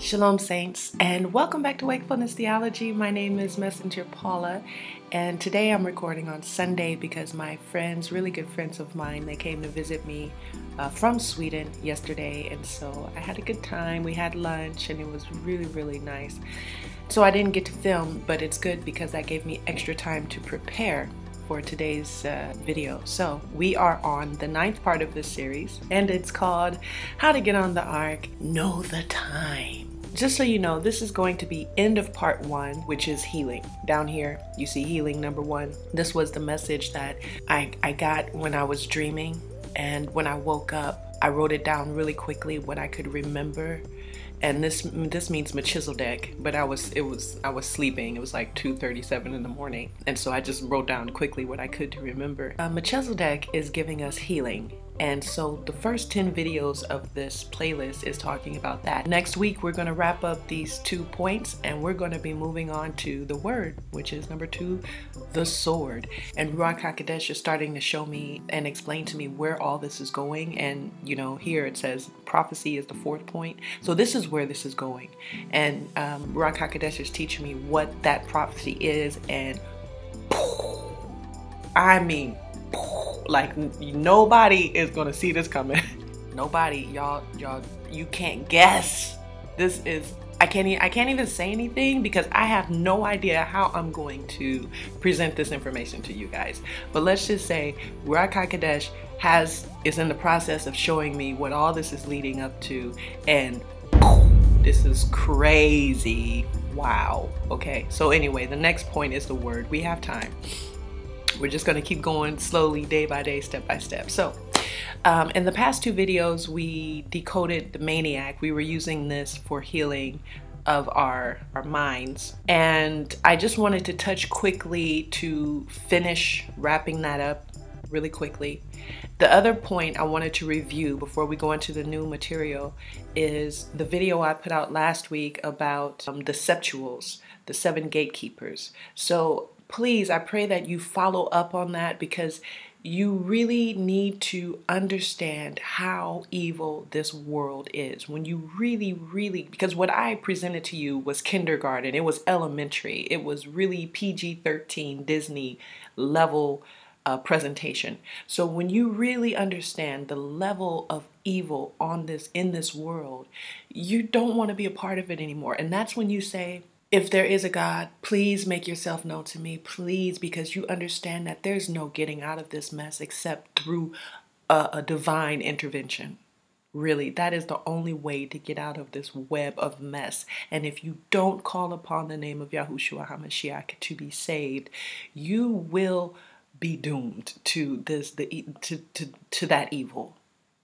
Shalom Saints, and welcome back to Wakefulness Theology. My name is Messenger Paula, and today I'm recording on Sunday because my friends, really good friends of mine, they came to visit me from Sweden yesterday, and so I had a good time. We had lunch and it was really nice. So I didn't get to film, but it's good because that gave me extra time to prepare for today's video. So we are on the 9th part of this series, and it's called How to Get on the Ark, Know the Time. Just so you know, this is going to be end of part 1, which is healing. Down here, you see healing number 1. This was the message that I got when I was dreaming, and when I woke up, I wrote it down really quickly what I could remember. And this means Melchizedek, but I was sleeping. It was like 2:37 in the morning, and so I just wrote down quickly what I could to remember. Melchizedek is giving us healing, and so the first 10 videos of this playlist is talking about that. Next week we're going to wrap up these 2 points, and we're going to be moving on to the word, which is number 2, the sword. And Ruach HaKodesh is starting to show me and explain to me where all this is going. And you know, here it says prophecy is the 4th point, so this is where this is going. And Ruach HaKodesh is teaching me what that prophecy is, and I mean, like nobody is gonna see this coming. Nobody, y'all, you can't guess. This is, I can't even say anything because I have no idea how I'm going to present this information to you guys. But let's just say Ruach HaKodesh is in the process of showing me what all this is leading up to, and this is crazy. Wow. Okay, so anyway, the next point is the word. We have time. We're just going to keep going slowly, day by day, step by step. So in the past 2 videos, we decoded the maniac. We were using this for healing of our minds. And I just wanted to touch quickly to finish wrapping that up really quickly. The other point I wanted to review before we go into the new material is the video I put out last week about the septuals, the 7 gatekeepers. So please, I pray that you follow up on that, because you really need to understand how evil this world is. When you really, because what I presented to you was kindergarten, it was elementary, it was really PG-13 Disney level presentation. So when you really understand the level of evil in this world, you don't want to be a part of it anymore. And that's when you say, if there is a God, please make yourself known to me, please, because you understand that there's no getting out of this mess except through a divine intervention. Really, that is the only way to get out of this web of mess. And if you don't call upon the name of Yahushua Hamashiach to be saved, you will be doomed to that evil.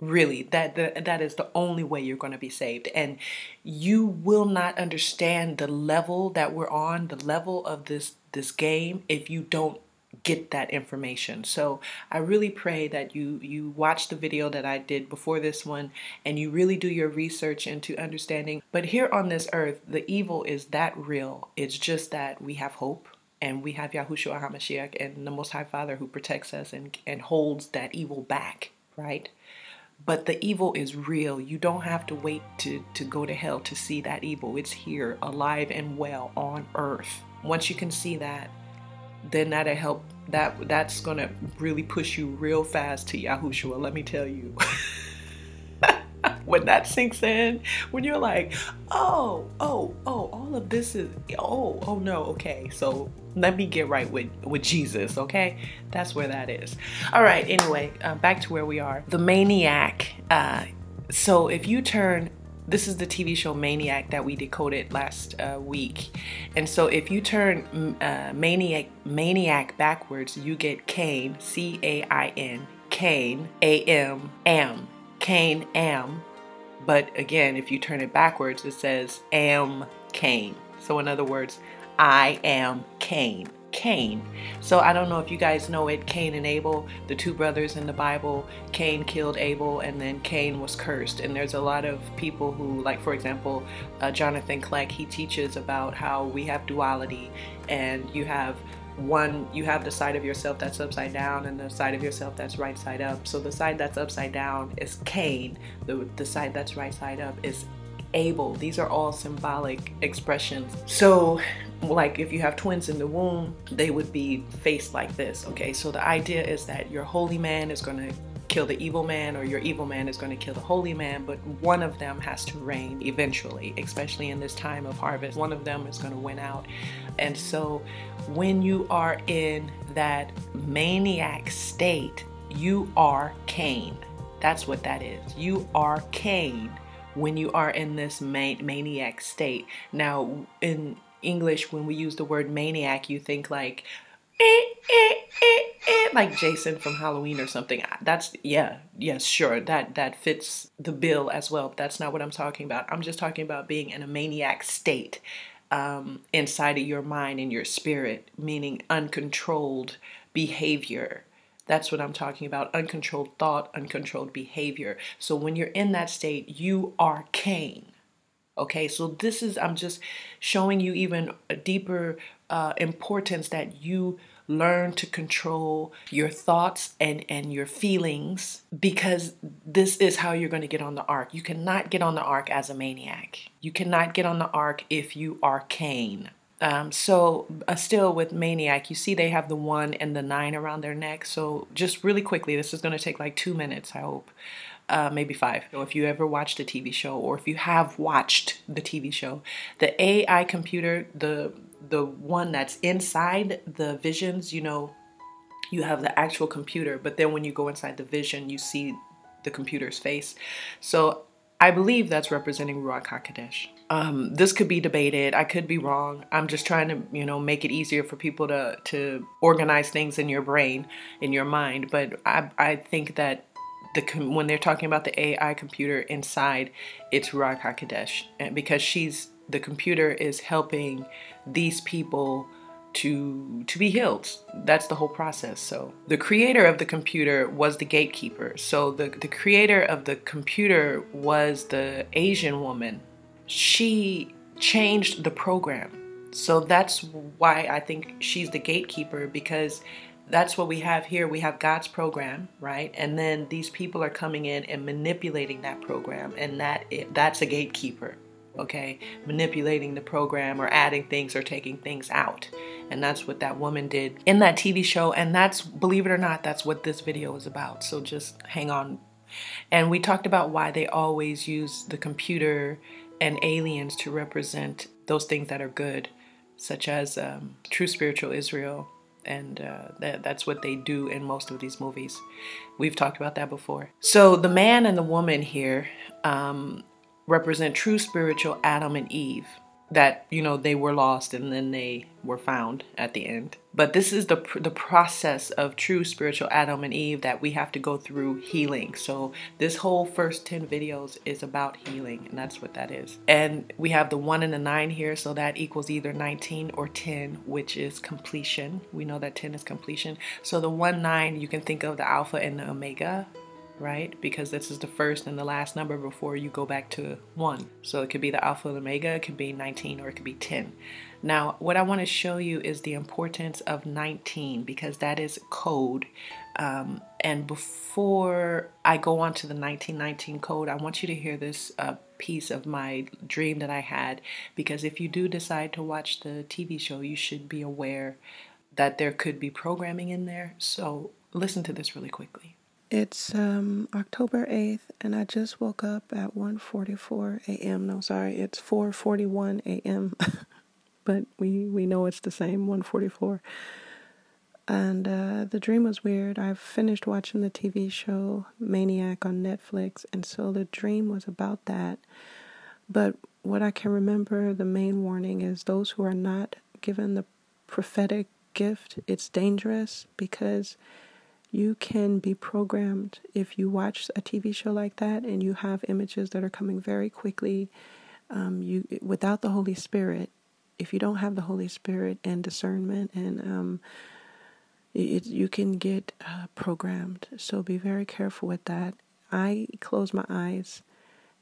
Really, that is the only way you're going to be saved. And you will not understand the level that we're on, the level of this game, if you don't get that information. So I really pray that you watch the video that I did before this one, and you really do your research into understanding. But here on this earth, the evil is that real. It's just that we have hope, and we have Yahushua Hamashiach and the Most High Father who protects us and holds that evil back, right? But the evil is real. You don't have to wait to go to hell to see that evil. It's here, alive and well on earth. Once you can see that, then that'll help. That's gonna really push you real fast to Yahushua, let me tell you. When that sinks in, when you're like, oh, all of this is, oh no, okay, so let me get right with Jesus, okay? That's where that is. All right, anyway, back to where we are. The maniac. So if you turn, this is the TV show Maniac that we decoded last week. And so if you turn maniac backwards, you get Cain, C-A-I-N, Cain, A-M, am, Cain, am. But again, if you turn it backwards, it says am Cain. So in other words, I am Cain. Cain. So I don't know if you guys know it, Cain and Abel, the 2 brothers in the Bible. Cain killed Abel, and then Cain was cursed. And there's a lot of people who, like for example, Jonathan Kleck, he teaches about how we have duality, and you have the side of yourself that's upside down and the side of yourself that's right side up. So the side that's upside down is Cain. The side that's right side up is able. These are all symbolic expressions. So like if you have twins in the womb, they would be faced like this. Okay, so the idea is that your holy man is going to kill the evil man, or your evil man is going to kill the holy man, but one of them has to reign eventually, especially in this time of harvest. One of them is going to win out. And so when you are in that maniac state, you are Cain. That's what that is. You are Cain when you are in this maniac state. Now, in English, when we use the word maniac, you think like, like Jason from Halloween or something. That's, yes, sure, that fits the bill as well. But that's not what I'm talking about. I'm just talking about being in a maniac state inside of your mind and your spirit, meaning uncontrolled behavior. That's what I'm talking about. Uncontrolled thought, uncontrolled behavior. So when you're in that state, you are Cain. Okay, so this is, I'm just showing you even a deeper importance that you learn to control your thoughts and your feelings, because this is how you're going to get on the ark. You cannot get on the ark as a maniac. You cannot get on the ark if you are Cain. So still with maniac, you see they have the 1 and the 9 around their neck. So just really quickly, this is going to take like 2 minutes, I hope. Maybe 5. So if you ever watched the TV show, or if you have watched the TV show, the AI computer, the one that's inside the visions, you know, you have the actual computer, but then when you go inside the vision, you see the computer's face. So I believe that's representing Ruach HaKodesh. This could be debated. I could be wrong. I'm just trying to, you know, make it easier for people to organize things in your brain, in your mind. But I think that when they're talking about the AI computer inside, it's Ruach HaKodesh, and because the computer is helping these people to be healed. That's the whole process. So the creator of the computer was the gatekeeper. So the creator of the computer was the Asian woman. She changed the program. So that's why I think she's the gatekeeper, because that's what we have here. We have God's program, right? And then these people are coming in and manipulating that program, and that's a gatekeeper, okay? Manipulating the program, or adding things or taking things out. And that's what that woman did in that TV show. And that's, believe it or not, that's what this video is about. So just hang on. And we talked about why they always use the computer and aliens to represent those things that are good, such as true spiritual Israel. And that's what they do in most of these movies. We've talked about that before. So the man and the woman here represent true spiritual Adam and Eve. That, you know, they were lost and then they were found at the end. But this is the process of true spiritual Adam and Eve that we have to go through healing. So this whole first 10 videos is about healing, and that's what that is. And we have the 1 and the 9 here, so that equals either 19 or 10, which is completion. We know that 10 is completion. So the 1, 9, you can think of the Alpha and the Omega, right? Because this is the first and the last number before you go back to 1. So it could be the Alpha and Omega, it could be 19, or it could be 10. Now, what I want to show you is the importance of 19, because that is code. And before I go on to the 1919 code, I want you to hear this piece of my dream that I had, because if you do decide to watch the TV show, you should be aware that there could be programming in there. So listen to this really quickly. It's October 8th, and I just woke up at 1:44 a.m. No, sorry, it's 4:41 a.m. But we know it's the same, 1:44. And the dream was weird. I've finished watching the TV show Maniac on Netflix, and so the dream was about that. But what I can remember, the main warning is those who are not given the prophetic gift, it's dangerous, because you can be programmed if you watch a TV show like that and you have images that are coming very quickly. Without the Holy Spirit, if you don't have the Holy Spirit and discernment, and you can get programmed. So be very careful with that. I close my eyes,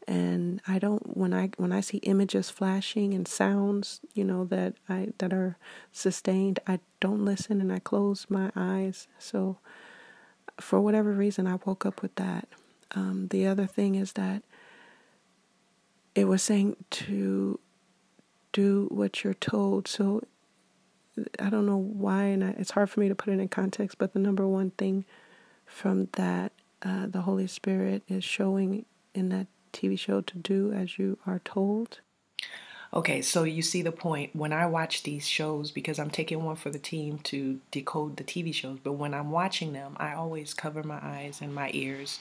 and I don't, when I see images flashing and sounds, you know, that are sustained, I don't listen, and I close my eyes. So for whatever reason, I woke up with that. The other thing is that it was saying to do what you're told. So I don't know why, and it's hard for me to put it in context, but the number one thing from that the Holy Spirit is showing in that TV show to do as you are told. Okay, so you see the point. When I watch these shows, because I'm taking one for the team to decode the TV shows, but when I'm watching them, I always cover my eyes and my ears,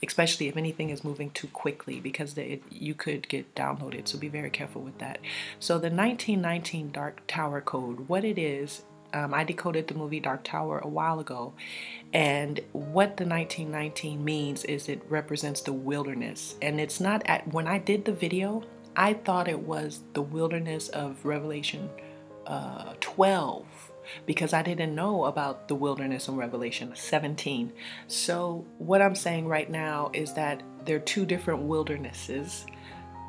especially if anything is moving too quickly, because you could get downloaded, so be very careful with that. So the 1919 Dark Tower Code, what it is, I decoded the movie Dark Tower a while ago, and what the 1919 means is it represents the wilderness, and it's not when I did the video, I thought it was the wilderness of Revelation 12 because I didn't know about the wilderness in Revelation 17. So what I'm saying right now is that there are two different wildernesses.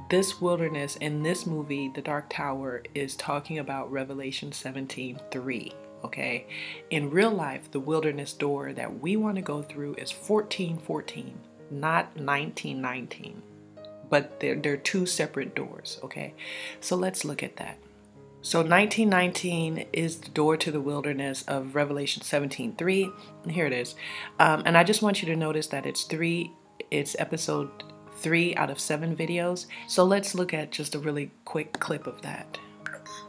This wilderness in this movie, The Dark Tower, is talking about Revelation 17:3. Okay? In real life, the wilderness door that we want to go through is 14:14, not 19:19. But they're two separate doors, okay? So let's look at that. So 1919 is the door to the wilderness of Revelation 17:3. Here it is. And I just want you to notice that it's episode 3 out of 7 videos. So let's look at just a really quick clip of that.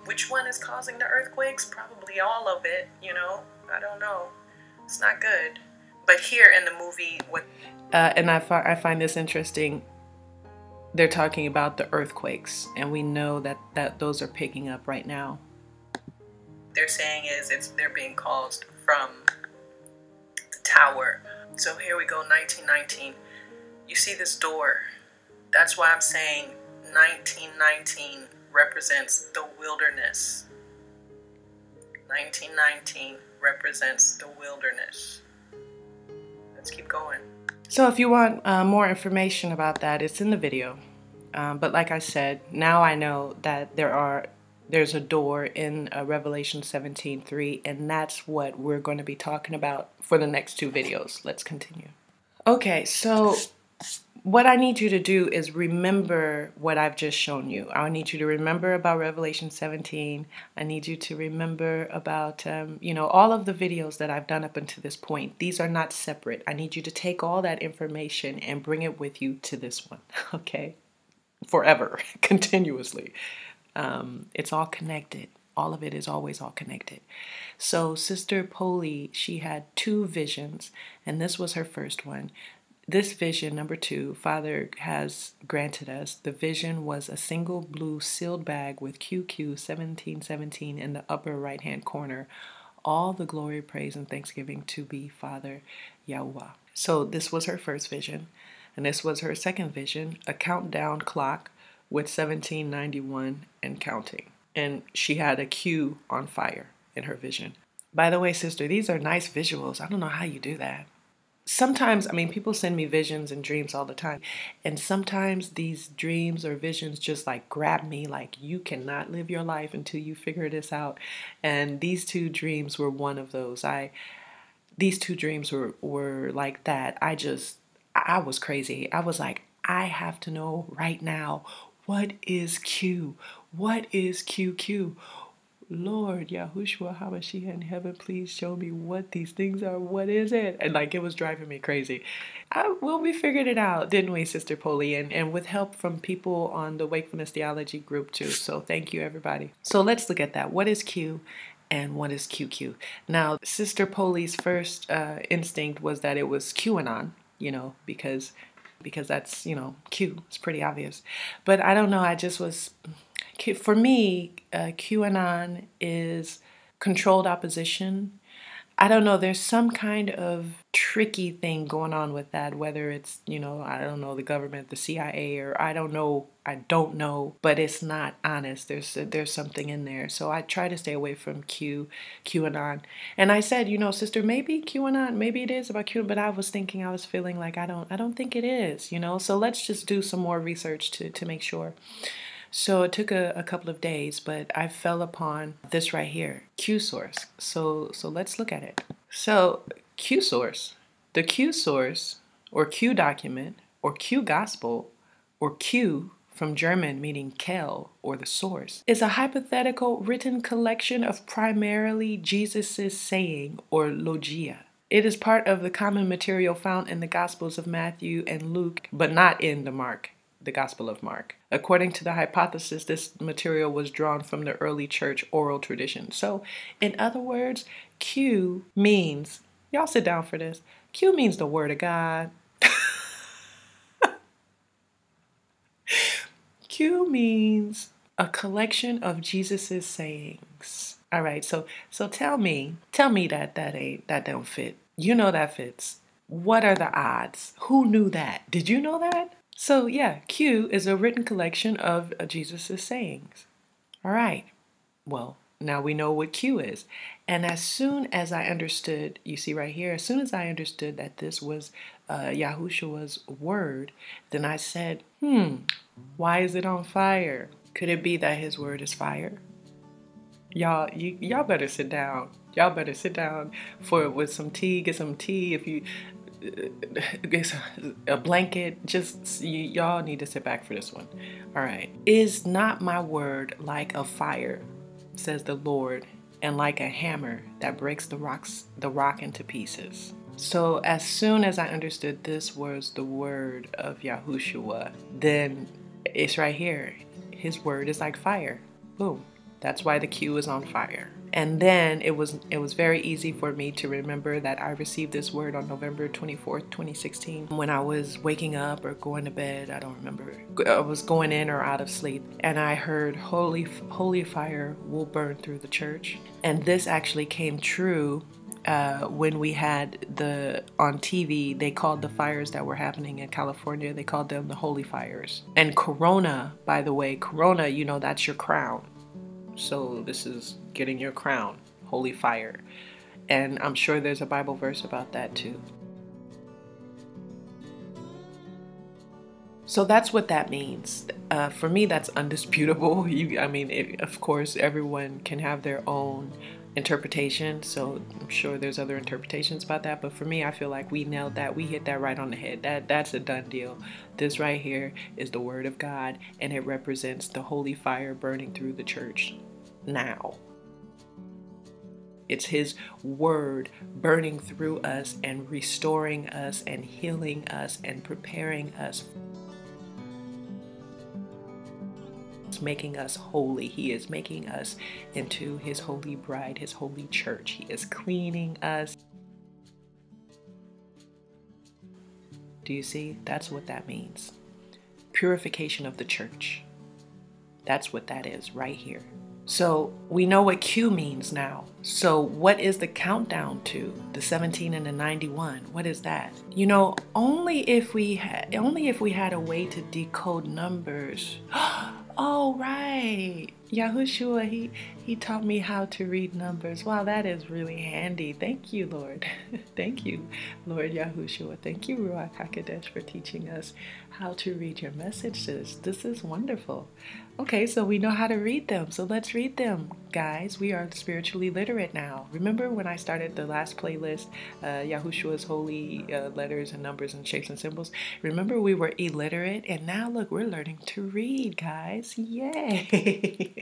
Which one is causing the earthquakes? Probably all of it, I don't know. It's not good. But here in the movie, and I find this interesting. They're talking about the earthquakes, and we know that those are picking up right now. They're saying they're being caused from the tower. So here we go, 1919. You see this door. That's why I'm saying 1919 represents the wilderness. 1919 represents the wilderness. Let's keep going. So if you want more information about that, it's in the video. But like I said, now I know that there's a door in Revelation 17:3, and that's what we're going to be talking about for the next 2 videos. Let's continue. Okay, so what I need you to do is remember what I've just shown you. I need you to remember about Revelation 17. I need you to remember about, all of the videos that I've done up until this point. These are not separate. I need you to take all that information and bring it with you to this one, okay? Forever, continuously. It's all connected. All of it is always all connected. So Sister Poli, she had 2 visions, and this was her first one. This vision, number 2, Father has granted us. The vision was a single blue sealed bag with QQ 1717 in the upper right-hand corner. All the glory, praise, and thanksgiving to be Father Yahuwah. So this was her first vision. And this was her second vision, a countdown clock with 1791 and counting. And she had a Q on fire in her vision. By the way, sister, these are nice visuals. I don't know how you do that. Sometimes, people send me visions and dreams all the time. And sometimes these dreams or visions just like grab me, like you cannot live your life until you figure this out. And these 2 dreams were one of those. These 2 dreams were like that. I was crazy. I was like, I have to know right now, what is Q? What is QQ? Lord, Yahushua Hamashiach in heaven, please show me what these things are. What is it? And it was driving me crazy. We figured it out, didn't we, Sister Poli? And with help from people on the Wakefulness Theology group too. So thank you, everybody. So let's look at that. What is Q and what is QQ? Now, Sister Poli's first instinct was that it was QAnon, because that's, Q. It's pretty obvious. But I don't know. I just was... For me, QAnon is controlled opposition. I don't know, there's some kind of tricky thing going on with that, whether it's, I don't know, the government, the CIA, or I don't know, but it's not honest. There's something in there. So I try to stay away from QAnon. And I said, sister, maybe QAnon, maybe it is about QAnon, but I was feeling like I don't think it is, So let's just do some more research to make sure. So it took a couple of days, but I fell upon this right here, Q source. So let's look at it. So Q source, the Q source, or Q document, or Q gospel, or Q from German meaning Quelle or the source, is a hypothetical written collection of primarily Jesus' saying or logia. It is part of the common material found in the Gospels of Matthew and Luke, but not in the Gospel of Mark. According to the hypothesis, this material was drawn from the early church oral tradition. So, in other words, Q means, y'all sit down for this, Q means the Word of God. Q means a collection of Jesus's sayings. All right, so tell me that don't fit. You know that fits. What are the odds? Who knew that? Did you know that? So yeah, Q is a written collection of Jesus's sayings. All right. Well, now we know what Q is. And as soon as I understood, you see right here, as soon as I understood that this was Yahushua's word, then I said, why is it on fire? Could it be that his word is fire? Y'all better sit down. Y'all better sit down with some tea. Get some tea. If you get a blanket, y'all need to sit back for this one. All right. Is not my word like a fire, says the Lord, and like a hammer that breaks the rock into pieces. So as soon as I understood this was the word of Yahushua, then it's right here. His word is like fire. Boom. That's why the Q is on fire. And then it was very easy for me to remember that I received this word on November 24th, 2016, when I was waking up or going to bed. I don't remember. I was going in or out of sleep, and I heard holy fire will burn through the church. And this actually came true when we had on TV, they called the fires that were happening in California, they called them the holy fires. And Corona, by the way, Corona, that's your crown. So this is getting your crown, holy fire. And I'm sure there's a Bible verse about that too. So that's what that means. For me, that's undisputable. Of course, everyone can have their own interpretation. So I'm sure there's other interpretations about that. But for me, I feel like we nailed that. We hit that right on the head. That's a done deal. This right here is the word of God, and it represents the holy fire burning through the church now. It's his word burning through us and restoring us and healing us and preparing us, making us holy. He is making us into his holy bride, his holy church. He is cleaning us. Do you see? That's what that means. Purification of the church. That's what that is right here. So we know what Q means now. So what is the countdown to the 17 and the 91? What is that? Only if we had a way to decode numbers. Oh, right. Yahushua, he taught me how to read numbers. Wow, that is really handy. Thank you, Lord. Thank you, Lord Yahushua. Thank you, Ruach HaKodesh, for teaching us how to read your messages. This is wonderful. Okay, so we know how to read them. So let's read them, guys. We are spiritually literate now. Remember when I started the last playlist, Yahushua's holy letters and numbers and shapes and symbols? Remember we were illiterate, and now look, we're learning to read, guys. Yay!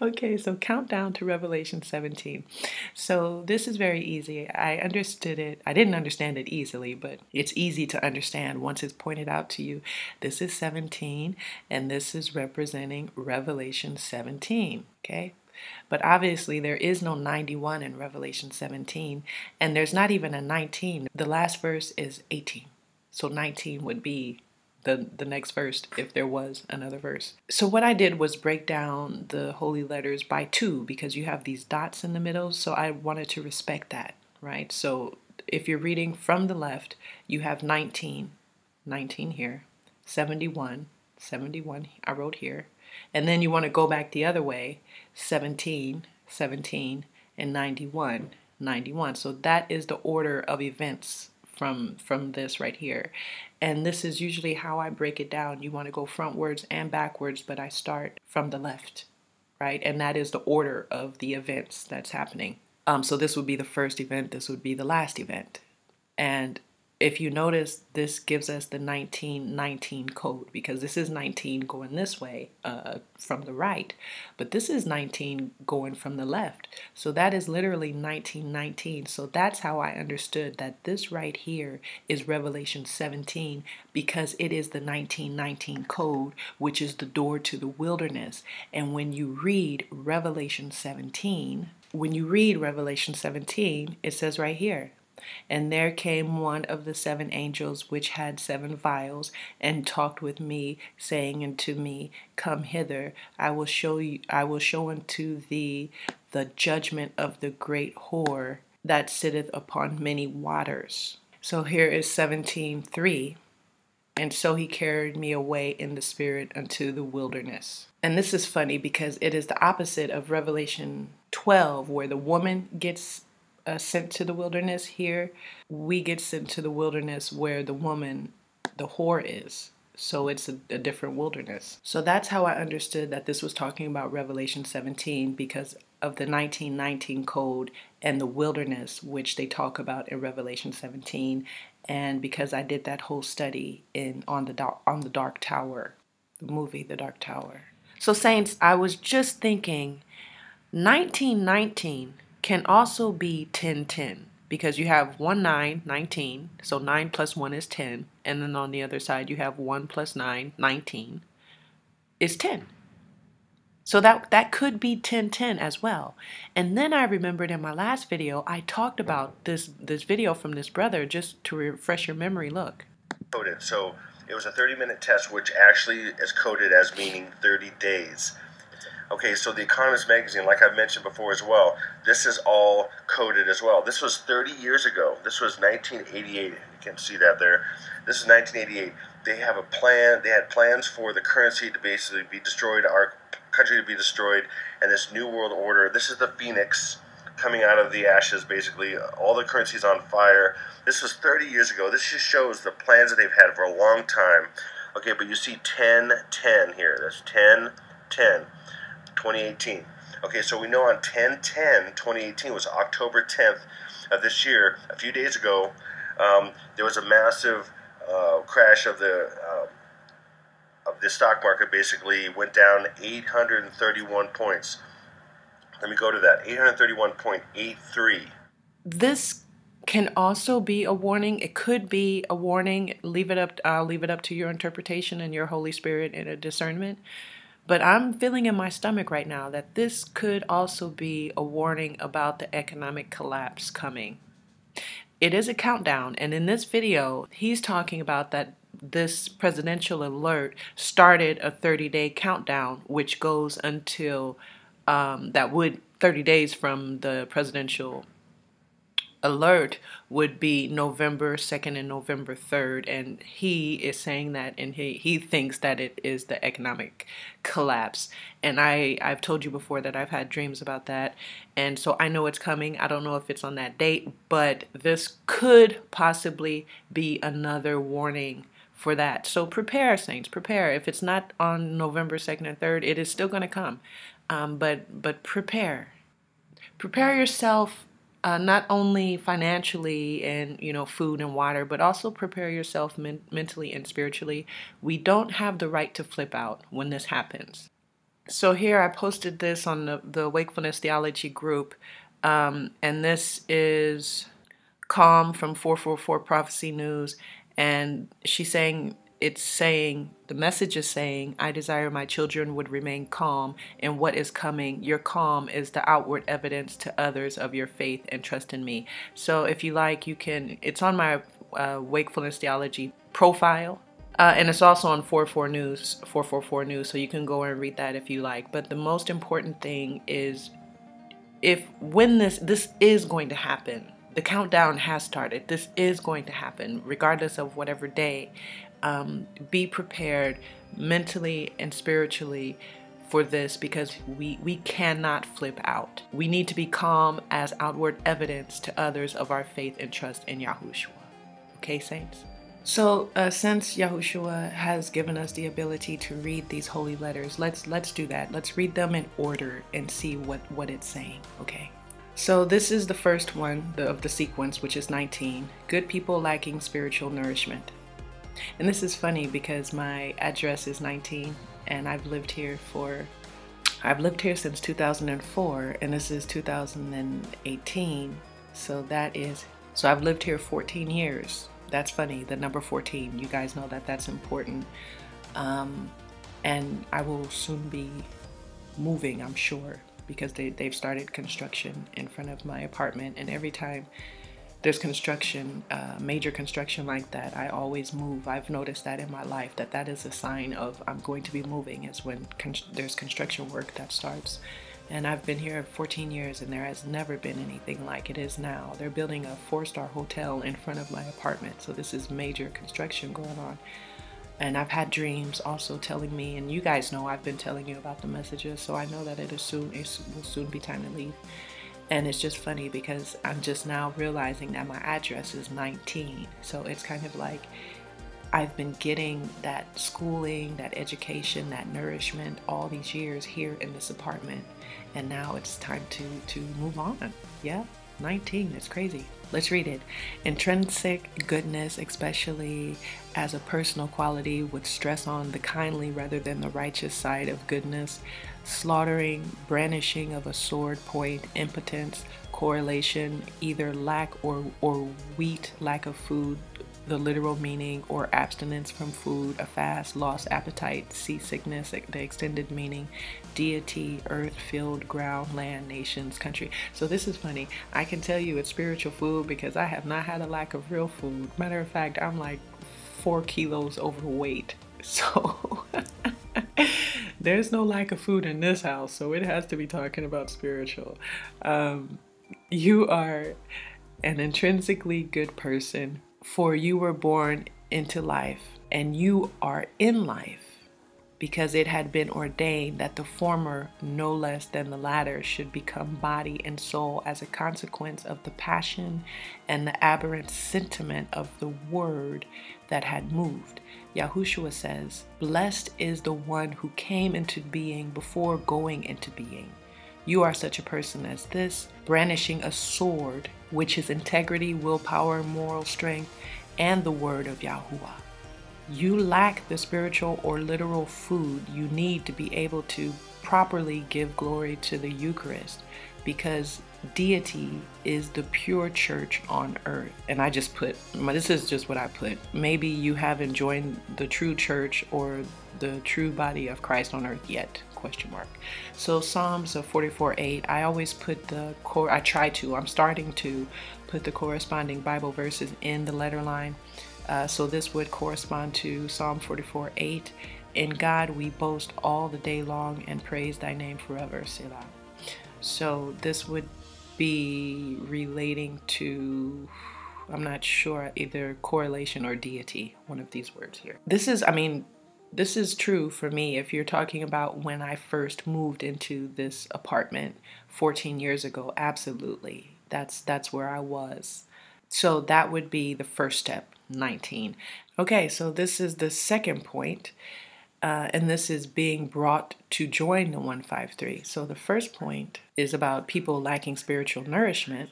Okay, so countdown to Revelation 17. So this is very easy. I understood it. I didn't understand it easily, but it's easy to understand once it's pointed out to you. This is 17, and this is representing Revelation 17, okay? But obviously there is no 91 in Revelation 17, and there's not even a 19. The last verse is 18, so 19 would be the next verse if there was another verse. So what I did was break down the holy letters by 2 because you have these dots in the middle, so I wanted to respect that, right? So if you're reading from the left, you have 19 here, 71 I wrote here, and then you want to go back the other way, 17, and 91. So that is the order of events from this right here. And this is usually how I break it down. You want to go frontwards and backwards, but I start from the left, right? And that is the order of the events that's happening. So this would be the first event, this would be the last event. And if you notice, this gives us the 1919 code, because this is 19 going this way from the right, but this is 19 going from the left. So that is literally 1919. So that's how I understood that this right here is Revelation 17, because it is the 1919 code, which is the door to the wilderness. And when you read Revelation 17, it says right here, "And there came one of the 7 angels which had 7 vials, and talked with me, saying unto me, Come hither, I will show unto thee the judgment of the great whore that sitteth upon many waters." So here is 17:3. "And so he carried me away in the spirit unto the wilderness." And this is funny because it is the opposite of Revelation 12, where the woman gets sent to the wilderness. Here, we get sent to the wilderness where the woman, the whore, is. So it's a different wilderness. So that's how I understood that this was talking about Revelation 17, because of the 1919 code and the wilderness, which they talk about in Revelation 17. And because I did that whole study on the Dark Tower, the movie The Dark Tower. So saints, I was just thinking 1919 can also be 1010, because you have 1, 9, 19, so 9 plus 1 is 10, and then on the other side you have 1 plus 9, 19, is 10. So that could be 1010 as well. And then I remembered in my last video, I talked about this video from this brother, just to refresh your memory. Look. So it was a 30-minute test, which actually is coded as meaning 30 days. Okay, so the Economist magazine, like I've mentioned before as well, this is all coded as well. This was 30 years ago. This was 1988. You can see that there. This is 1988. They have a plan. They had plans for the currency to basically be destroyed, our country to be destroyed, and this new world order. This is the phoenix coming out of the ashes, basically. All the currency's on fire. This was 30 years ago. This just shows the plans that they've had for a long time. Okay, but you see 10-10 here. That's 10-10. 2018. Okay, so we know on 10-10-2018 was October 10th of this year. A few days ago, there was a massive crash of the stock market. Basically went down 831 points. Let me go to that. 831.83. This can also be a warning. It could be a warning. I'll leave it up to your interpretation and your Holy Spirit and a discernment. But I'm feeling in my stomach right now that this could also be a warning about the economic collapse coming. It is a countdown, and in this video, he's talking about that this presidential alert started a 30-day countdown, which goes until 30 days from the presidential alert would be November 2nd and November 3rd, and he is saying that, and he thinks that it is the economic collapse. And I've told you before that I've had dreams about that, and so I know it's coming. I don't know if it's on that date, but this could possibly be another warning for that. So prepare, saints, prepare. If it's not on November 2nd and 3rd, it is still going to come, but prepare yourself. Not only financially and, food and water, but also prepare yourself mentally and spiritually. We don't have the right to flip out when this happens. So here I posted this on the Wakefulness Theology group, and this is Calm from 444 Prophecy News, and she's saying, the message is saying, I desire my children would remain calm in what is coming. Your calm is the outward evidence to others of your faith and trust in me. So if you like, it's on my Wakefulness Theology profile. And it's also on 444 News, so you can go and read that if you like. But the most important thing is, when this is going to happen, the countdown has started. This is going to happen, regardless of whatever day. Be prepared mentally and spiritually for this, because we cannot flip out. We need to be calm as outward evidence to others of our faith and trust in Yahushua. Okay, saints? So since Yahushua has given us the ability to read these holy letters, let's do that. Let's read them in order and see what it's saying, okay? So this is the first one of the sequence, which is 19. Good people lacking spiritual nourishment. And this is funny because my address is 19 and I've lived here since 2004 and this is 2018. So I've lived here 14 years. That's funny, the number 14. You guys know that that's important. And I will soon be moving, I'm sure, because they've started construction in front of my apartment, and every time there's construction, major construction like that, I always move. I've noticed that in my life, that is a sign of I'm going to be moving, is when there's construction work that starts. And I've been here 14 years and there has never been anything like it is now. They're building a 4-star hotel in front of my apartment, so this is major construction going on. And I've had dreams also telling me, and you guys know I've been telling you about the messages, so I know that it will soon be time to leave. And it's just funny because I'm just now realizing that my address is 19. So it's kind of like I've been getting that schooling, that education, that nourishment all these years here in this apartment. And now it's time to move on. Yeah, 19, it's crazy. Let's read it. Intrinsic goodness, especially as a personal quality, would stress on the kindly rather than the righteous side of goodness. Slaughtering, brandishing of a sword point, impotence, correlation, either lack or wheat, lack of food, the literal meaning, or abstinence from food, a fast, lost appetite, seasickness, the extended meaning, deity, earth, field, ground, land, nations, country. So this is funny. I can tell you it's spiritual food because I have not had a lack of real food. Matter of fact, I'm like 4 kilos overweight. So there's no lack of food in this house. So it has to be talking about spiritual. You are an intrinsically good person, for you were born into life, and you are in life, because it had been ordained that the former, no less than the latter, should become body and soul as a consequence of the passion and the aberrant sentiment of the word that had moved. Yahushua says, "Blessed is the one who came into being before going into being." You are such a person as this, brandishing a sword, which is integrity, willpower, moral strength, and the word of Yahuwah. You lack the spiritual or literal food you need to be able to properly give glory to the Eucharist, because deity is the pure church on earth. And I just put, this is just what I put. Maybe you haven't joined the true church or the true body of Christ on earth yet, ? So Psalms 44:8, I always put I'm starting to put the corresponding Bible verses in the letter line. So this would correspond to Psalm 44:8. In God we boast all the day long and praise thy name forever, Selah. So this would be relating to, I'm not sure, either correlation or deity, one of these words here. This is true for me if you're talking about when I first moved into this apartment 14 years ago. Absolutely. That's where I was. So that would be the first step, 19. Okay, so this is the second point, and this is being brought to join the 153. So the first point is about people lacking spiritual nourishment.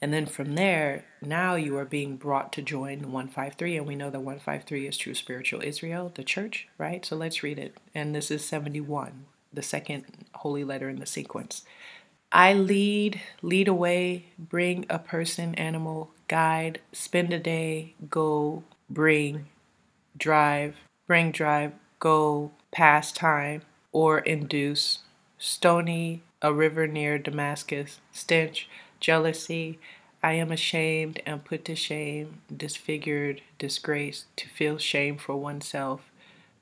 And then from there, now you are being brought to join the 153. And we know that 153 is true spiritual Israel, the church, right? So let's read it. And this is 71, the second holy letter in the sequence. I lead away, bring a person, animal, guide, spend a day, go, bring, drive, go, pass time, or induce, stony, a river near Damascus, stench, jealousy, I am ashamed and put to shame, disfigured, disgraced, to feel shame for oneself,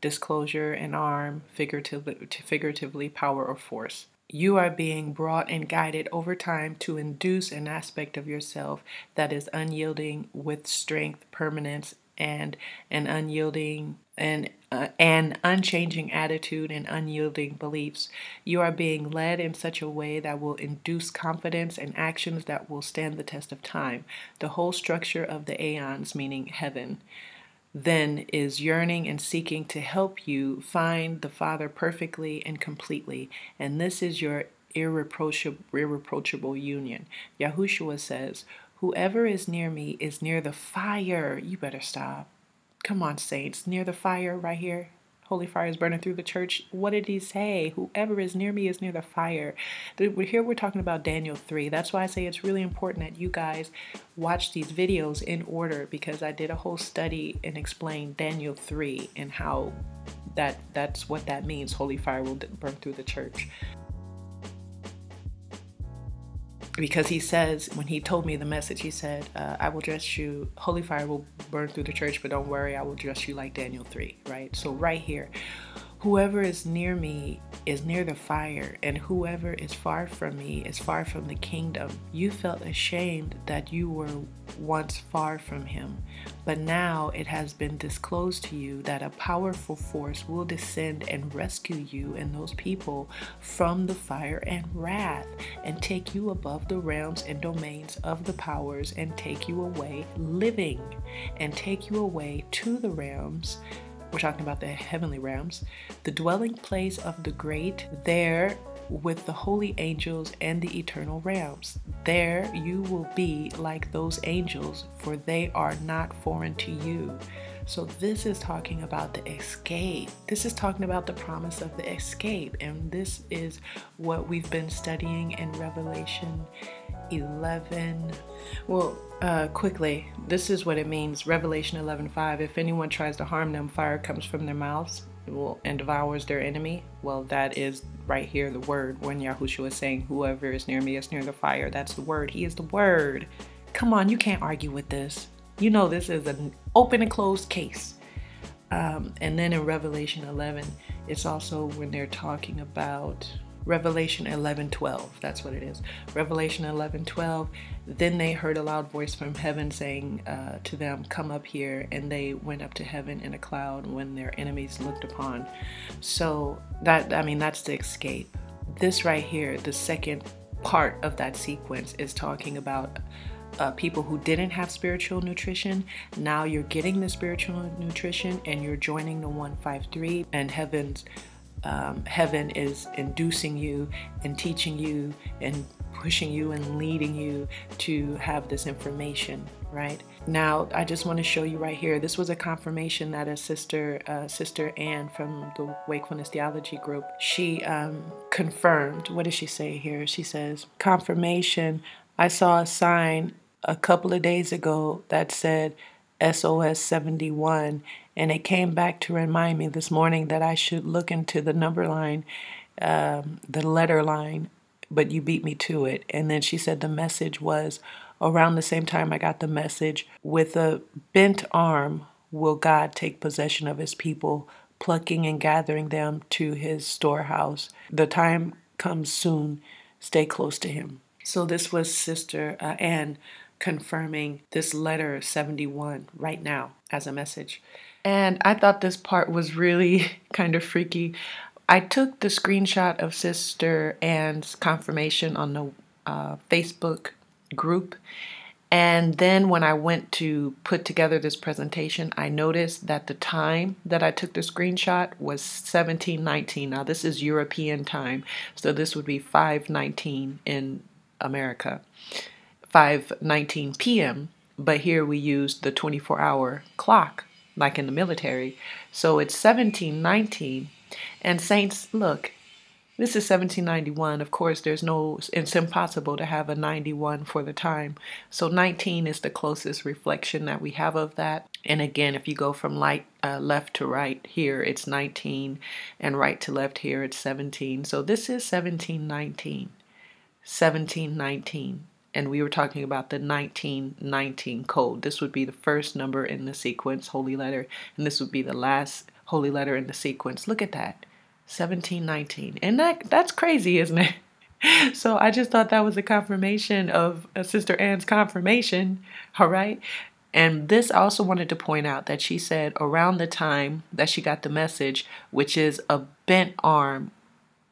disclosure and arm, figuratively power or force. You are being brought and guided over time to induce an aspect of yourself that is unyielding with strength, permanence, and an unyielding and an unchanging attitude and unyielding beliefs. You are being led in such a way that will induce confidence and actions that will stand the test of time. The whole structure of the aeons, meaning heaven, then is yearning and seeking to help you find the Father perfectly and completely. And this is your irreproachable union. Yahushua says, whoever is near me is near the fire. You better stop. Come on, saints. Near the fire right here. Holy fire is burning through the church. What did he say? Whoever is near me is near the fire. Here we're talking about Daniel 3. That's why I say it's really important that you guys watch these videos in order, because I did a whole study and explained Daniel 3 and how that's what that means. Holy fire will burn through the church. Because he says, when he told me the message, he said, I will dress you, holy fire will burn through the church, but don't worry, I will dress you like Daniel 3, right? So right here, whoever is near me is near the fire, and whoever is far from me is far from the kingdom. You felt ashamed that you were once far from him, but now it has been disclosed to you that a powerful force will descend and rescue you and those people from the fire and wrath, and take you above the realms and domains of the powers, and take you away living, and take you away to the realms. We're talking about the heavenly realms, the dwelling place of the great, there with the holy angels and the eternal realms. There you will be like those angels, for they are not foreign to you. So this is talking about the escape. This is talking about the promise of the escape. And this is what we've been studying in Revelation 11. Well, quickly, this is what it means. Revelation 11:5. If anyone tries to harm them, fire comes from their mouths and devours their enemy. Well, that is right here the word when Yahushua is saying, whoever is near me is near the fire. That's the word. He is the word. Come on, you can't argue with this. You know this is an open and closed case. And then in Revelation 11, it's also when they're talking about Revelation 11:12. That's what it is. Revelation 11:12. Then they heard a loud voice from heaven saying to them, come up here. And they went up to heaven in a cloud when their enemies looked upon. So that's the escape. This right here, the second part of that sequence, is talking about people who didn't have spiritual nutrition. Now you're getting the spiritual nutrition and you're joining the 153, and heaven is inducing you and teaching you and pushing you and leading you to have this information, right? Now, I just want to show you right here. This was a confirmation that a sister Ann from the Wakefulness Theology group, she confirmed. What does she say here? She says, confirmation. I saw a sign a couple of days ago that said SOS 71, and it came back to remind me this morning that I should look into the number line, the letter line, but you beat me to it. And then she said the message was, around the same time I got the message, with a bent arm will God take possession of his people, plucking and gathering them to his storehouse. The time comes soon, stay close to him. So this was Sister Ann confirming this letter 71 right now as a message. And I thought this part was really kind of freaky. I took the screenshot of Sister Ann's confirmation on the Facebook group. And then when I went to put together this presentation, I noticed that the time that I took the screenshot was 17:19. Now this is European time, so this would be 5:19 in America. 5:19 p.m. But here we use the 24-hour clock, like in the military. So it's 17:19. And saints, look, this is 1791. Of course, it's impossible to have a 91 for the time. So 19 is the closest reflection that we have of that. And again, if you go from left to right here, it's 19, and right to left here, it's 17. So this is 1719. 1719. And we were talking about the 1919 code. This would be the first number in the sequence, holy letter, and this would be the last holy letter in the sequence. Look at that, 1719. And that's crazy, isn't it? So I just thought that was a confirmation of Sister Ann's confirmation, all right? And this, I also wanted to point out that she said around the time that she got the message, which is a bent arm,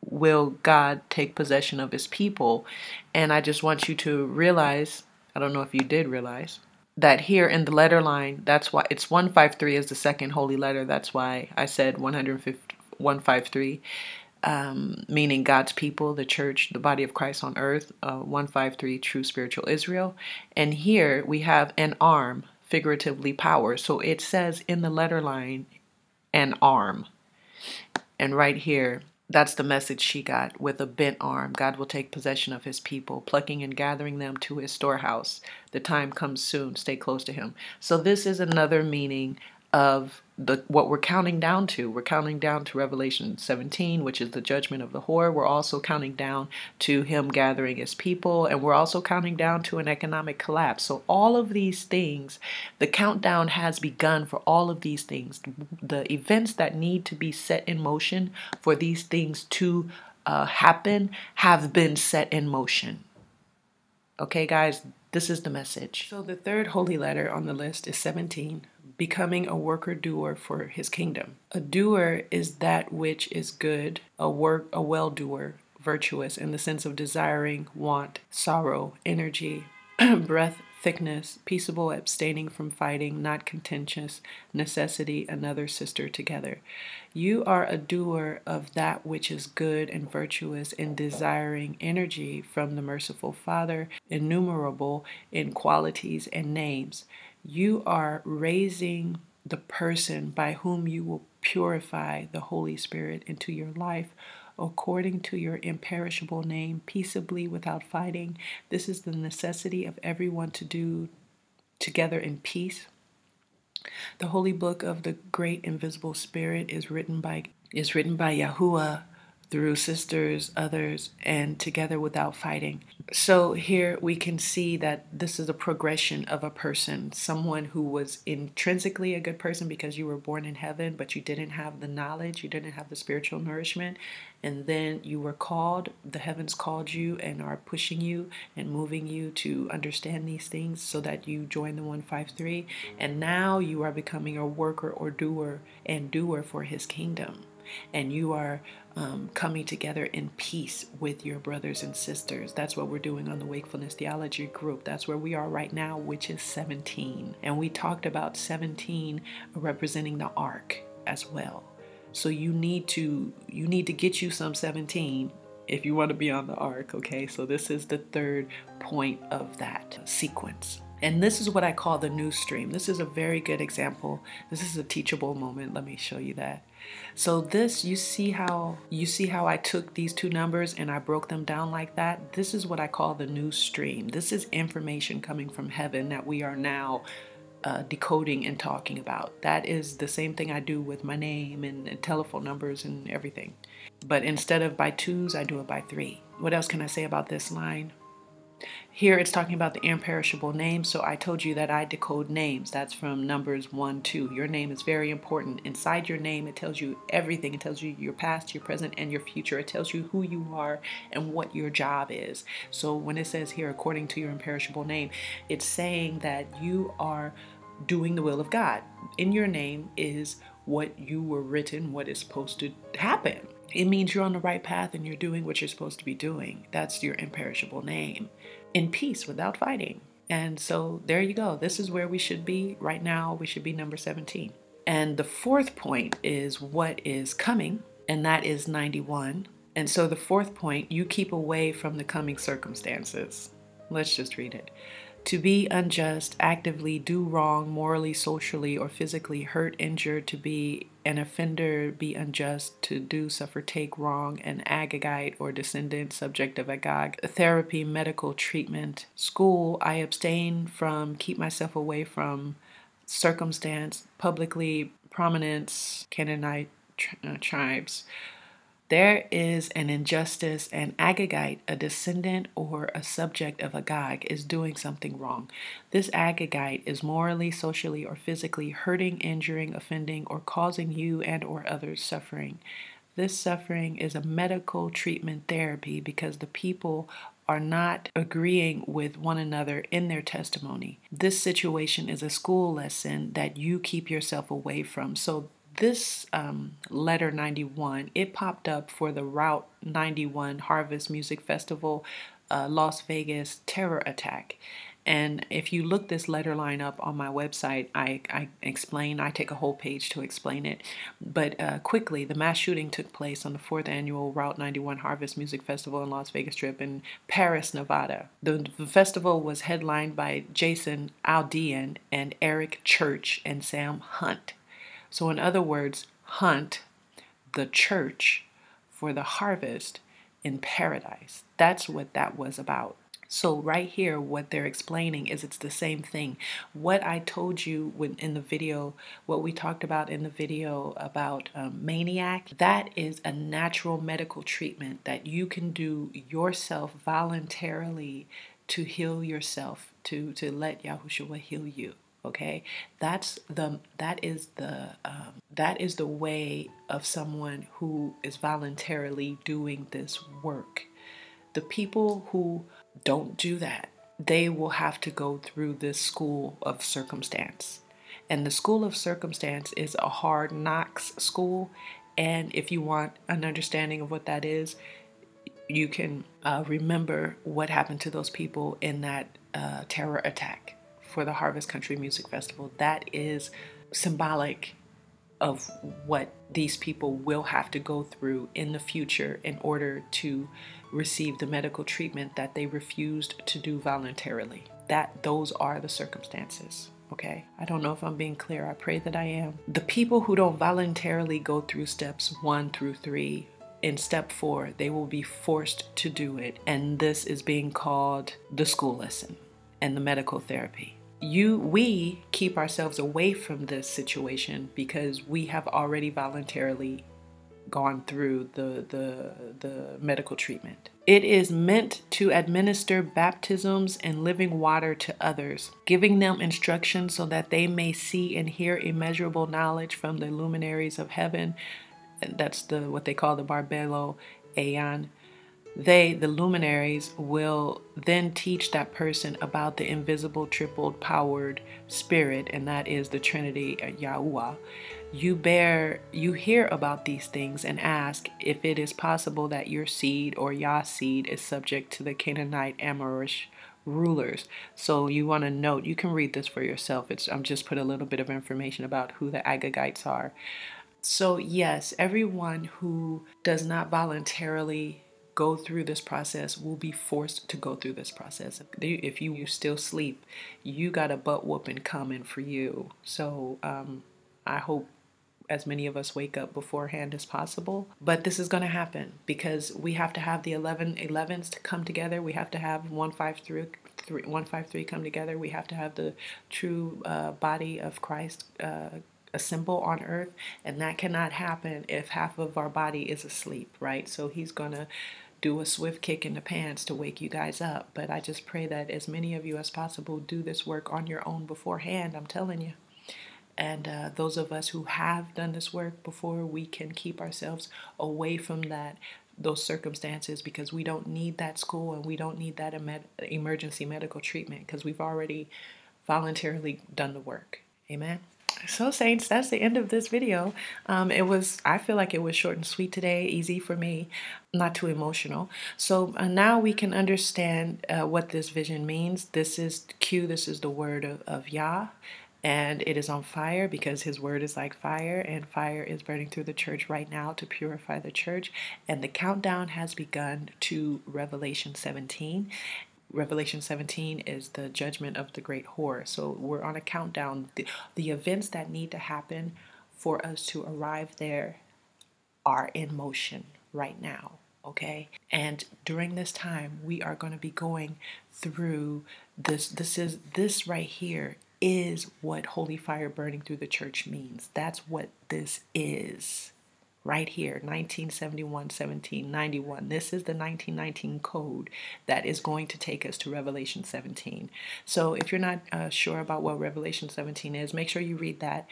will God take possession of his people. And I just want you to realize, I don't know if you did realize, that here in the letter line, that's why it's 153 is the second holy letter. That's why I said 153. meaning God's people, the church, the body of Christ on earth, 153, true spiritual Israel. And here we have an arm, figuratively power. So it says in the letter line, an arm. And right here, that's the message she got. With a bent arm, God will take possession of his people, plucking and gathering them to his storehouse. The time comes soon. Stay close to him. So this is another meaning of what we're counting down to. We're counting down to Revelation 17, which is the judgment of the whore. We're also counting down to him gathering his people, and we're also counting down to an economic collapse. So all of these things, the countdown has begun for all of these things. The events that need to be set in motion for these things to happen have been set in motion. Okay, guys, this is the message. So the third holy letter on the list is 17, becoming a worker-doer for his kingdom. A doer is that which is good, a well-doer, virtuous in the sense of desiring, want, sorrow, energy, breath, thickness, peaceable, abstaining from fighting, not contentious, necessity, another sister together. You are a doer of that which is good and virtuous in desiring energy from the merciful Father, innumerable in qualities and names. You are raising the person by whom you will purify the Holy Spirit into your life, according to your imperishable name, peaceably without fighting. This is the necessity of everyone to do together in peace. The holy book of the great invisible spirit is written by Yahuwah through sisters, others, and together without fighting. So here we can see that this is a progression of a person, someone who was intrinsically a good person because you were born in heaven, but you didn't have the knowledge, you didn't have the spiritual nourishment, and then you were called, the heavens called you and are pushing you and moving you to understand these things so that you join the 153, and now you are becoming a worker or doer for his kingdom. And you are coming together in peace with your brothers and sisters. That's what we're doing on the Wakefulness Theology group. That's where we are right now, which is 17. And we talked about 17 representing the ark as well. So you need to get you some 17 if you want to be on the ark, okay? So this is the third point of that sequence. And this is what I call the new stream. This is a very good example. This is a teachable moment. Let me show you that. So this, you see how I took these two numbers and I broke them down like that? This is what I call the new stream. This is information coming from heaven that we are now decoding and talking about. That is the same thing I do with my name and telephone numbers and everything. But instead of by twos, I do it by three. What else can I say about this line? Here it's talking about the imperishable name, so I told you that I decode names. That's from Numbers 1, 2. Your name is very important. Inside your name, it tells you everything. It tells you your past, your present, and your future. It tells you who you are and what your job is. So when it says here, according to your imperishable name, it's saying that you are doing the will of God. In your name is what you were written, what is supposed to happen. It means you're on the right path and you're doing what you're supposed to be doing. That's your imperishable name. In peace, without fighting. And so there you go. This is where we should be right now. We should be number 17. And the fourth point is what is coming, and that is 91. And so the fourth point, you keep away from the coming circumstances. Let's just read it. To be unjust, actively do wrong, morally, socially, or physically hurt, injure, to be an offender, be unjust, to do, suffer, take wrong, an Agagite or descendant, subject of Agag, therapy, medical treatment, school, I abstain from, keep myself away from, circumstance, publicly, prominence, Canaanite tribes. There is an injustice, and Agagite, a descendant or a subject of Agag, is doing something wrong. This Agagite is morally, socially, or physically hurting, injuring, offending, or causing you and or others suffering. This suffering is a medical treatment therapy because the people are not agreeing with one another in their testimony. This situation is a school lesson that you keep yourself away from. So this letter 91, it popped up for the Route 91 Harvest Music Festival Las Vegas terror attack. And if you look this letter line up on my website, I explain, I take a whole page to explain it. But quickly, the mass shooting took place on the 4th annual Route 91 Harvest Music Festival in Las Vegas Strip in Paris, Nevada. The festival was headlined by Jason Aldean and Eric Church and Sam Hunt. So in other words, Hunt, the church for the harvest in paradise. That's what that was about. So right here, what they're explaining is it's the same thing. What I told you in the video, what we talked about in the video about maniac, that is a natural medical treatment that you can do yourself voluntarily to heal yourself, to let Yahushua heal you. Okay, that is the way of someone who is voluntarily doing this work. The people who don't do that, they will have to go through this school of circumstance. And the school of circumstance is a hard knocks school. And if you want an understanding of what that is, you can remember what happened to those people in that terror attack for the Harvest Country Music Festival. That is symbolic of what these people will have to go through in the future in order to receive the medical treatment that they refused to do voluntarily. Those are the circumstances. Okay, I don't know if I'm being clear. I pray that I am. The people who don't voluntarily go through steps 1 through 3, in step 4, they will be forced to do it. And this is being called the school lesson and the medical therapy. We keep ourselves away from this situation because we have already voluntarily gone through the medical treatment. It is meant to administer baptisms and living water to others, giving them instruction so that they may see and hear immeasurable knowledge from the luminaries of heaven. That's what they call the Barbelo Aeon. They, the luminaries, will then teach that person about the invisible tripled powered spirit, and that is the Trinity, Yahuwah. You hear about these things and ask if it is possible that your seed or Yah seed is subject to the Canaanite Amorish rulers. So you want to note, you can read this for yourself. I'm just put a little bit of information about who the Agagites are. So yes, everyone who does not voluntarily go through this process will be forced to go through this process. If you still sleep, you got a butt whooping coming for you. So I hope as many of us wake up beforehand as possible. But this is going to happen because we have to have the 11s to come together. We have to have 153 come together. We have to have the true body of Christ assemble on earth. And that cannot happen if half of our body is asleep, right? So he's going to do a swift kick in the pants to wake you guys up. But I just pray that as many of you as possible do this work on your own beforehand, I'm telling you. And those of us who have done this work before, we can keep ourselves away from those circumstances, because we don't need that school and we don't need that emergency medical treatment, because we've already voluntarily done the work. Amen. So saints, that's the end of this video. I feel like it was short and sweet today, easy for me, not too emotional. So now we can understand what this vision means. This is the word of Yah, and it is on fire because his word is like fire, and fire is burning through the church right now to purify the church. And the countdown has begun to Revelation 17. Revelation 17 is the judgment of the great whore. So we're on a countdown. The events that need to happen for us to arrive there are in motion right now, okay? And during this time, we are going to be going through this. This right here is what holy fire burning through the church means. That's what this is. Right here, 1971, 1791. This is the 1919 code that is going to take us to Revelation 17. So if you're not sure about what Revelation 17 is, make sure you read that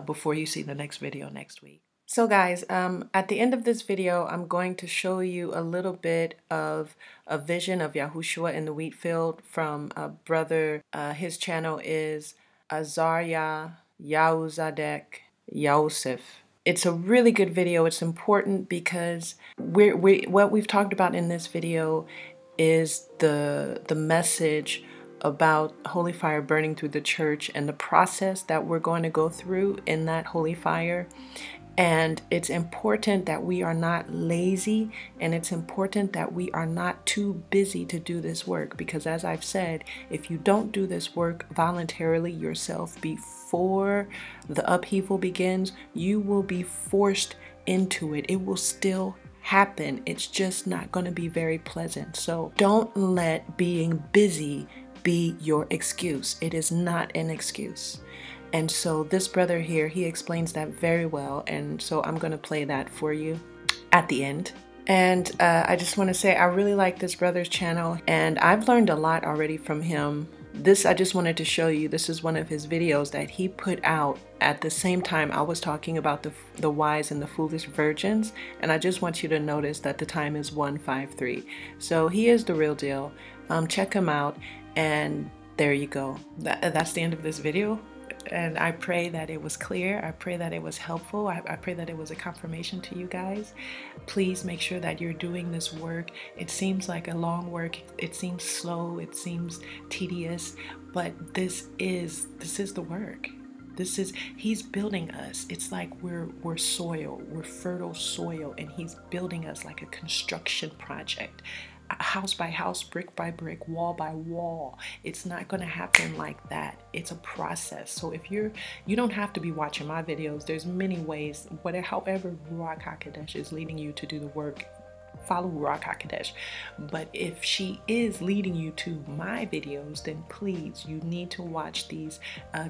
before you see the next video next week. So guys, at the end of this video, I'm going to show you a little bit of a vision of Yahushua in the wheat field from a brother. His channel is Azariah Yahuzadek Yosef. It's a really good video. It's important because what we've talked about in this video is the message about holy fire burning through the church and the process that we're going to go through in that holy fire. And it's important that we are not lazy, and it's important that we are not too busy to do this work, because as I've said, if you don't do this work voluntarily yourself before the upheaval begins, you will be forced into it. It will still happen. It's just not going to be very pleasant. So don't let being busy be your excuse. It is not an excuse. And so this brother here, he explains that very well. And so I'm going to play that for you at the end. And I just want to say, I really like this brother's channel, and I've learned a lot already from him. This, I just wanted to show you, this is one of his videos that he put out at the same time I was talking about the wise and the foolish virgins. And I just want you to notice that the time is 1:53. So he is the real deal. Check him out. And there you go. That's the end of this video. And I pray that it was clear. I pray that it was helpful. I pray that it was a confirmation to you guys. Please make sure that you're doing this work. It seems like a long work. It seems slow. It seems tedious. But this is the work. He's building us. It's like we're soil. We're fertile soil. And he's building us like a construction project. House by house, brick by brick, wall by wall. It's not going to happen like that. It's a process. So if you don't have to be watching my videos. There's many ways, however Ruach HaKodesh is leading you to do the work, follow Ruach HaKodesh. But if she is leading you to my videos, then please, you need to watch these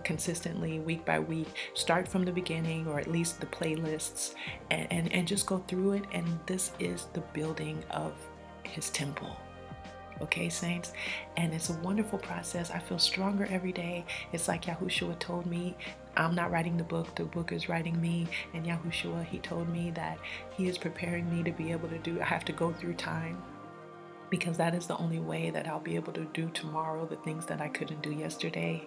consistently, week by week. Start from the beginning, or at least the playlists, and just go through it. And this is the building of his temple. Okay, saints? And it's a wonderful process. I feel stronger every day. It's like Yahushua told me, I'm not writing the book is writing me. And Yahushua, he told me that he is preparing me to be able to do, I have to go through time, because that is the only way that I'll be able to do tomorrow the things that I couldn't do yesterday,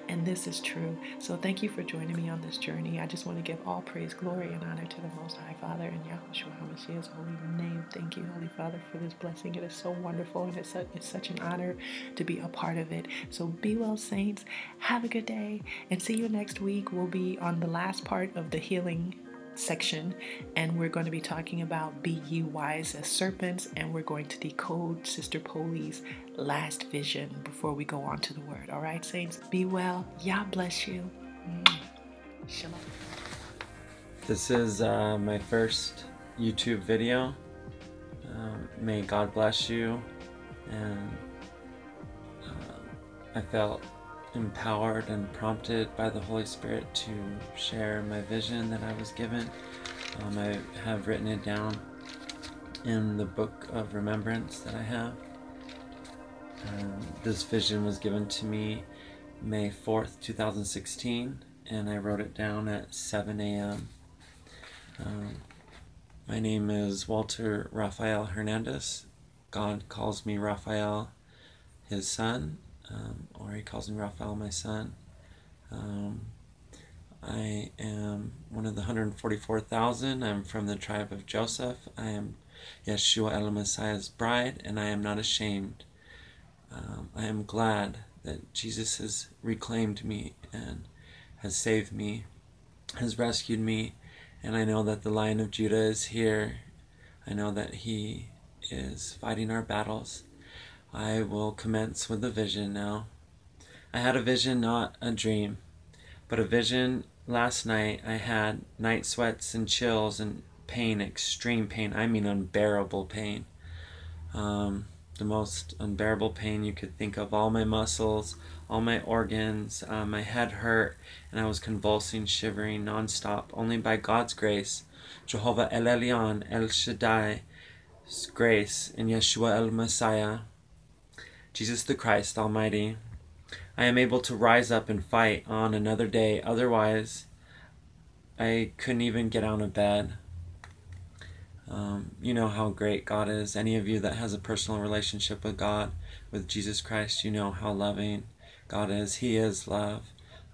and this is true. So thank you for joining me on this journey. I just want to give all praise, glory, and honor to the Most High Father in Yeshua Hamashiach's holy name. Thank you, Holy Father, for this blessing. It is so wonderful, and it's such an honor to be a part of it. So be well, saints. Have a good day, and see you next week. We'll be on the last part of the healing section, and we're going to be talking about be ye wise as serpents, and we're going to decode Sister Poli's last vision before we go on to the word. All right, saints, be well. Yah bless you. Shalom. This is my first YouTube video. May God bless you. And I felt empowered and prompted by the Holy Spirit to share my vision that I was given. I have written it down in the book of remembrance that I have. This vision was given to me May 4th, 2016, and I wrote it down at 7 a.m. My name is Walter Rafael Hernandez. God calls me Raphael, his son. Or he calls me Raphael, my son. I am one of the 144,000. I'm from the tribe of Joseph. I am Yeshua El Messiah's bride, and I am not ashamed. I am glad that Jesus has reclaimed me and has saved me, has rescued me, and I know that the Lion of Judah is here. I know that he is fighting our battles. I will commence with a vision now. I had a vision, not a dream, but a vision last night. I had night sweats and chills and pain, extreme pain. I mean unbearable pain. The most unbearable pain you could think of. All my muscles, all my organs, my head hurt, and I was convulsing, shivering nonstop. Only by God's grace, Jehovah El Elyon, El Shaddai's grace, and Yeshua El Messiah, Jesus the Christ Almighty, I am able to rise up and fight on another day. Otherwise, I couldn't even get out of bed. You know how great God is. Any of you that has a personal relationship with God, with Jesus Christ, you know how loving God is. He is love.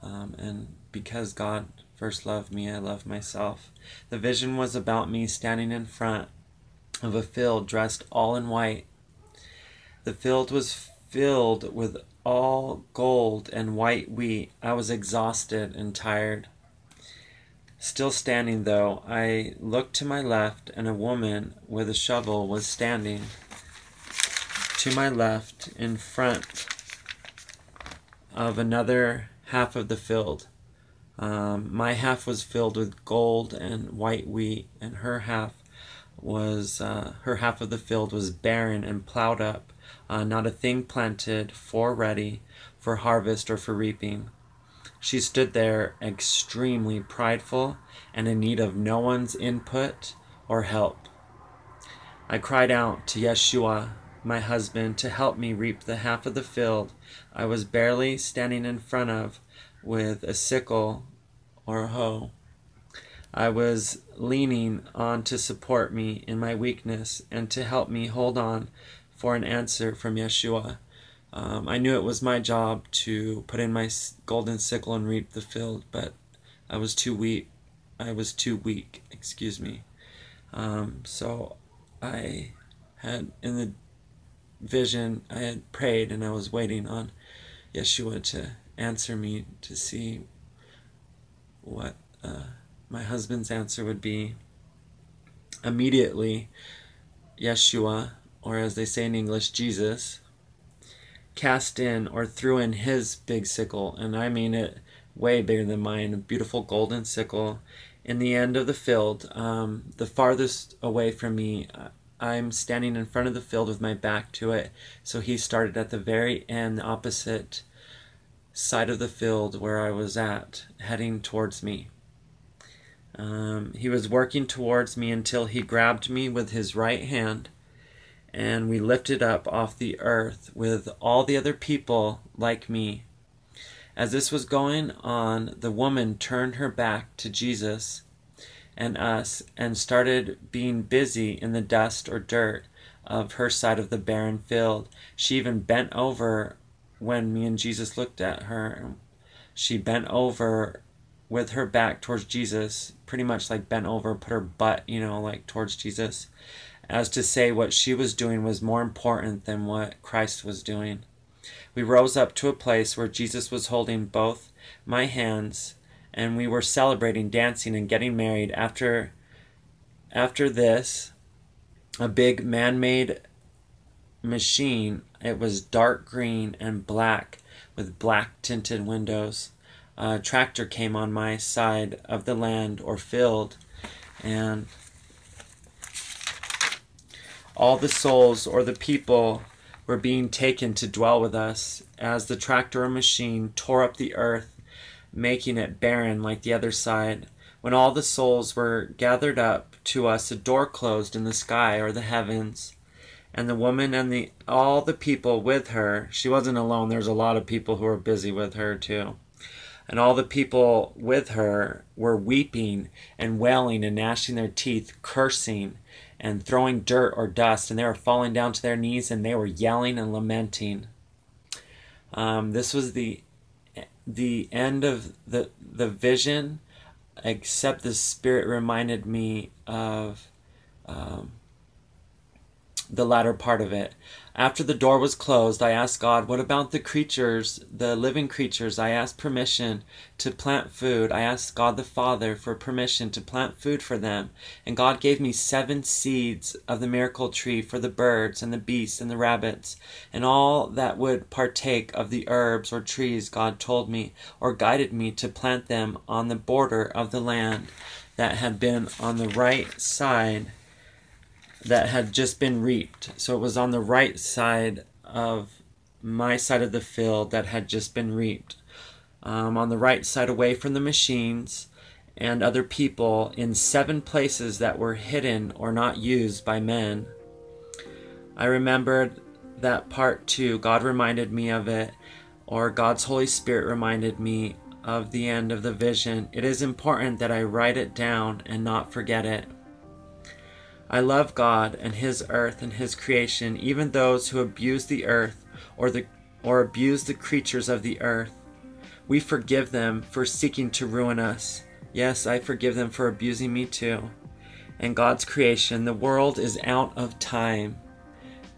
And because God first loved me, I love myself. The vision was about me standing in front of a field dressed all in white. The field was filled with all gold and white wheat. I was exhausted and tired. Still standing though, I looked to my left, and a woman with a shovel was standing to my left in front of another half of the field. My half was filled with gold and white wheat, and her half of the field was barren and plowed up, not a thing planted for ready for harvest or for reaping. She stood there extremely prideful and in need of no one's input or help. I cried out to Yeshua, my husband, to help me reap the half of the field I was barely standing in front of with a sickle or a hoe. I was leaning on to support me in my weakness and to help me hold on for an answer from Yeshua. I knew it was my job to put in my golden sickle and reap the field, but I was too weak. So I had, in the vision, I had prayed, and I was waiting on Yeshua to answer me, to see what my husband's answer would be. Immediately, Yeshua, or as they say in English, Jesus, cast in or threw in his big sickle, and I mean it way bigger than mine, a beautiful golden sickle, in the end of the field, the farthest away from me. I'm standing in front of the field with my back to it, so he started at the very end, the opposite side of the field where I was at, heading towards me. He was working towards me until he grabbed me with his right hand, and we lifted up off the earth with all the other people like me. As this was going on, the woman turned her back to Jesus and us and started being busy in the dust or dirt of her side of the barren field. She even bent over when me and Jesus looked at her. She bent over with her back towards Jesus, pretty much like bent over, put her butt, like towards Jesus, as to say what she was doing was more important than what Christ was doing. We rose up to a place where Jesus was holding both my hands, and we were celebrating, dancing, and getting married. After this, a big man-made machine, it was dark green and black with black tinted windows. A tractor came on my side of the land or field, and all the souls or the people were being taken to dwell with us as the tractor or machine tore up the earth, making it barren like the other side. When all the souls were gathered up to us, a door closed in the sky or the heavens, and the woman and all the people with her, she wasn't alone, there's a lot of people who were busy with her too, and all the people with her were weeping and wailing and gnashing their teeth, cursing and throwing dirt or dust, and they were falling down to their knees, and they were yelling and lamenting. This was the end of the vision, except the Spirit reminded me of the latter part of it. After the door was closed, I asked God, what about the creatures, the living creatures? I asked permission to plant food. I asked God the Father for permission to plant food for them. And God gave me 7 seeds of the miracle tree for the birds and the beasts and the rabbits and all that would partake of the herbs or trees God told me or guided me to plant them on the border of the land that had been on the right side, that had just been reaped. So it was on the right side of my side of the field that had just been reaped. On the right side, away from the machines and other people, in 7 places that were hidden or not used by men. I remembered that part too. God reminded me of it, or God's Holy Spirit reminded me of the end of the vision. It is important that I write it down and not forget it. I love God and His earth and His creation, even those who abuse the earth or abuse the creatures of the earth. We forgive them for seeking to ruin us. Yes, I forgive them for abusing me too. And God's creation, the world is out of time.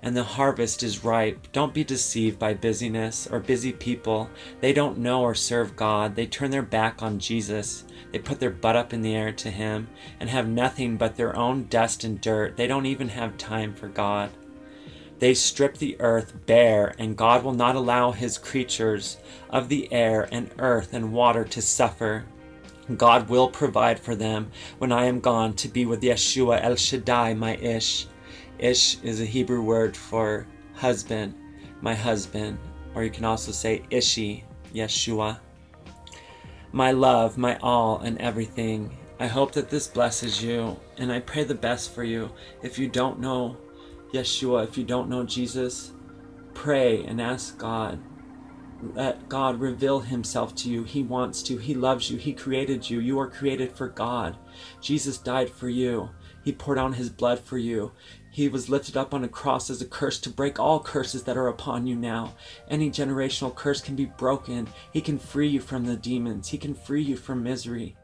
and the harvest is ripe. Don't be deceived by busyness or busy people. They don't know or serve God. They turn their back on Jesus. They put their butt up in the air to him and have nothing but their own dust and dirt. They don't even have time for God. They strip the earth bare, and God will not allow his creatures of the air and earth and water to suffer. God will provide for them when I am gone to be with Yeshua El Shaddai, my Ish. Ish is a Hebrew word for husband, my husband, or you can also say Ishi, Yeshua. My love, my all and everything. I hope that this blesses you, and I pray the best for you. If you don't know Yeshua, if you don't know Jesus, pray and ask God. Let God reveal himself to you. He wants to. He loves you. He created you. You are created for God. Jesus died for you. He poured out his blood for you. He was lifted up on a cross as a curse to break all curses that are upon you now. Any generational curse can be broken. He can free you from the demons. He can free you from misery.